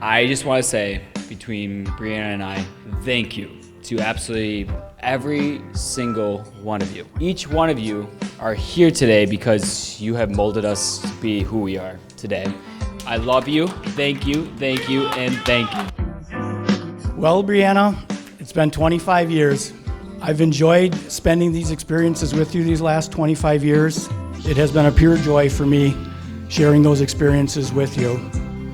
I just want to say, between Breanna and I, thank you to absolutely every single one of you. Each one of you are here today because you have molded us to be who we are today. I love you, and thank you. Well, Breanna, it's been 25 years. I've enjoyed spending these experiences with you these last 25 years. It has been a pure joy for me sharing those experiences with you.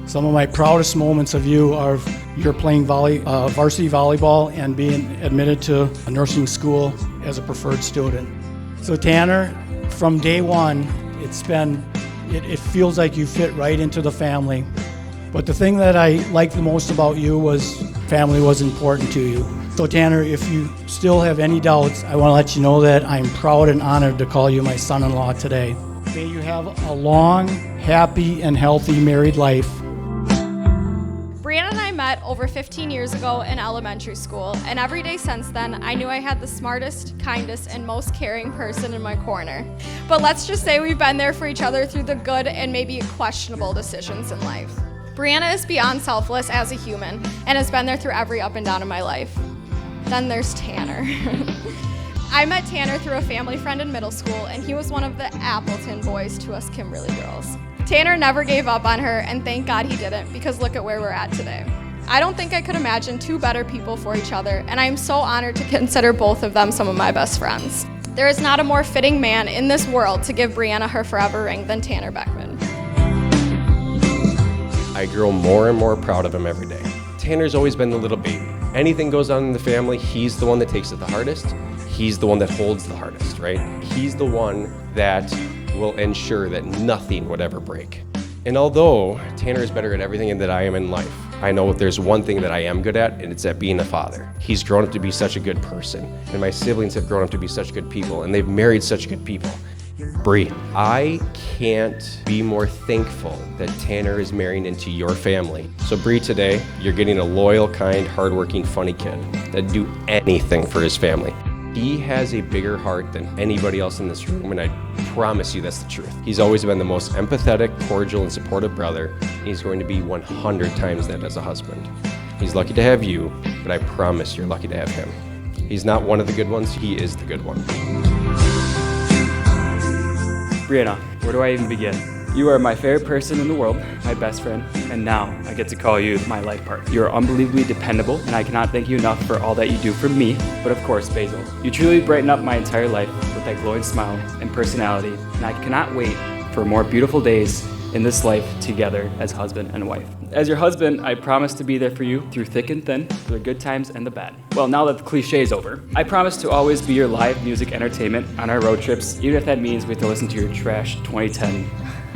Some of my proudest moments of you are you're playing varsity volleyball and being admitted to a nursing school as a preferred student. So Tanner, from day one, it feels like you fit right into the family. But the thing that I liked the most about you was family was important to you. So Tanner, if you still have any doubts, I want to let you know that I'm proud and honored to call you my son-in-law today. May you have a long, happy, and healthy married life. Breanna and I met over 15 years ago in elementary school, and every day since then, I knew I had the smartest, kindest, and most caring person in my corner. But let's just say we've been there for each other through the good and maybe questionable decisions in life. Breanna is beyond selfless as a human and has been there through every up and down of my life. Then there's Tanner. I met Tanner through a family friend in middle school, and he was one of the Appleton boys to us Kimberly girls. Tanner never gave up on her, and thank God he didn't, because look at where we're at today. I don't think I could imagine two better people for each other, and I am so honored to consider both of them some of my best friends. There is not a more fitting man in this world to give Breanna her forever ring than Tanner Beckman. I grow more and more proud of him every day. Tanner's always been the little baby. Anything goes on in the family, he's the one that takes it the hardest. He's the one that holds the hardest, right? He's the one that will ensure that nothing would ever break. And although Tanner is better at everything that I am in life, I know there's one thing that I am good at, and it's at being a father. He's grown up to be such a good person, and my siblings have grown up to be such good people, and they've married such good people. Bree, I can't be more thankful that Tanner is marrying into your family. So Bree, today, you're getting a loyal, kind, hardworking, funny kid that'd do anything for his family. He has a bigger heart than anybody else in this room, and I promise you that's the truth. He's always been the most empathetic, cordial, and supportive brother. He's going to be 100 times that as a husband. He's lucky to have you, but I promise you're lucky to have him. He's not one of the good ones, he is the good one. Breanna, where do I even begin? You are my favorite person in the world, my best friend, and now I get to call you my life partner. You are unbelievably dependable, and I cannot thank you enough for all that you do for me, but of course, Basil. You truly brighten up my entire life with that glowing smile and personality, and I cannot wait for more beautiful days in this life together as husband and wife. As your husband, I promise to be there for you through thick and thin, through the good times and the bad. Well, now that the cliche is over, I promise to always be your live music entertainment on our road trips, even if that means we have to listen to your trash 2010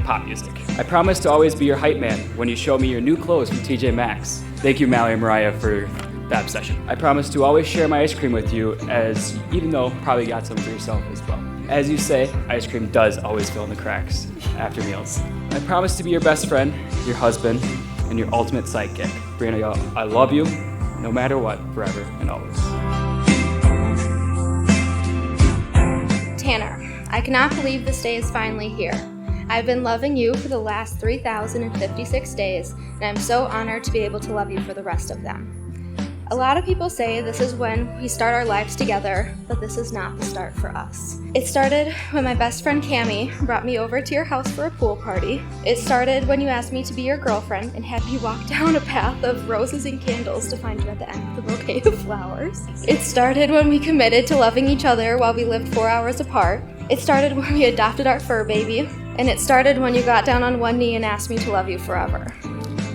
pop music. I promise to always be your hype man when you show me your new clothes from TJ Maxx. Thank you, Mallory and Mariah, for that obsession. I promise to always share my ice cream with you, as even though you probably got some for yourself as well. As you say, ice cream does always fill in the cracks after meals. I promise to be your best friend, your husband, and your ultimate sidekick. Breanna, I love you, no matter what, forever and always. Tanner, I cannot believe this day is finally here. I've been loving you for the last 3,056 days, and I'm so honored to be able to love you for the rest of them. A lot of people say this is when we start our lives together, but this is not the start for us. It started when my best friend Cammie brought me over to your house for a pool party. It started when you asked me to be your girlfriend and had me walk down a path of roses and candles to find you at the end of the bouquet of flowers. It started when we committed to loving each other while we lived 4 hours apart. It started when we adopted our fur baby. And it started when you got down on one knee and asked me to love you forever.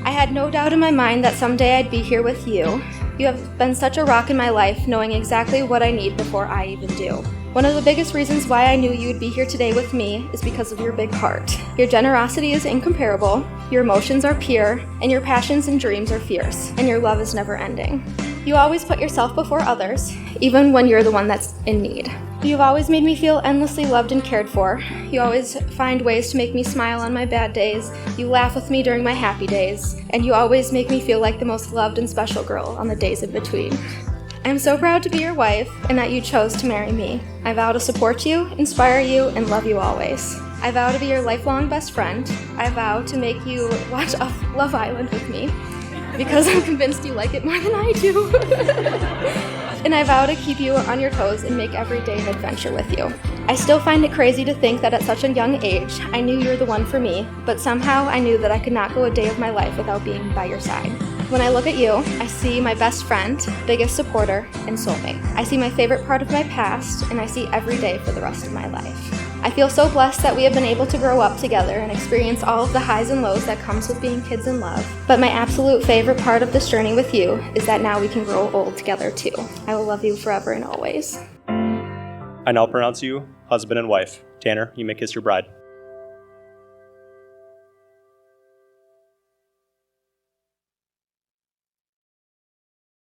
I had no doubt in my mind that someday I'd be here with you. You have been such a rock in my life, knowing exactly what I need before I even do. One of the biggest reasons why I knew you'd be here today with me is because of your big heart. Your generosity is incomparable, your emotions are pure, and your passions and dreams are fierce, and your love is never ending. You always put yourself before others, even when you're the one that's in need. You've always made me feel endlessly loved and cared for. You always find ways to make me smile on my bad days. You laugh with me during my happy days. And you always make me feel like the most loved and special girl on the days in between. I'm so proud to be your wife and that you chose to marry me. I vow to support you, inspire you, and love you always. I vow to be your lifelong best friend. I vow to make you watch Love Island with me. because I'm convinced you like it more than I do. And I vow to keep you on your toes and make every day an adventure with you. I still find it crazy to think that at such a young age, I knew you were the one for me, but somehow I knew that I could not go a day of my life without being by your side. When I look at you, I see my best friend, biggest supporter, and soulmate. I see my favorite part of my past, and I see every day for the rest of my life. I feel so blessed that we have been able to grow up together and experience all of the highs and lows that comes with being kids in love. But my absolute favorite part of this journey with you is that now we can grow old together too. I will love you forever and always. I now pronounce you husband and wife. Tanner, you may kiss your bride.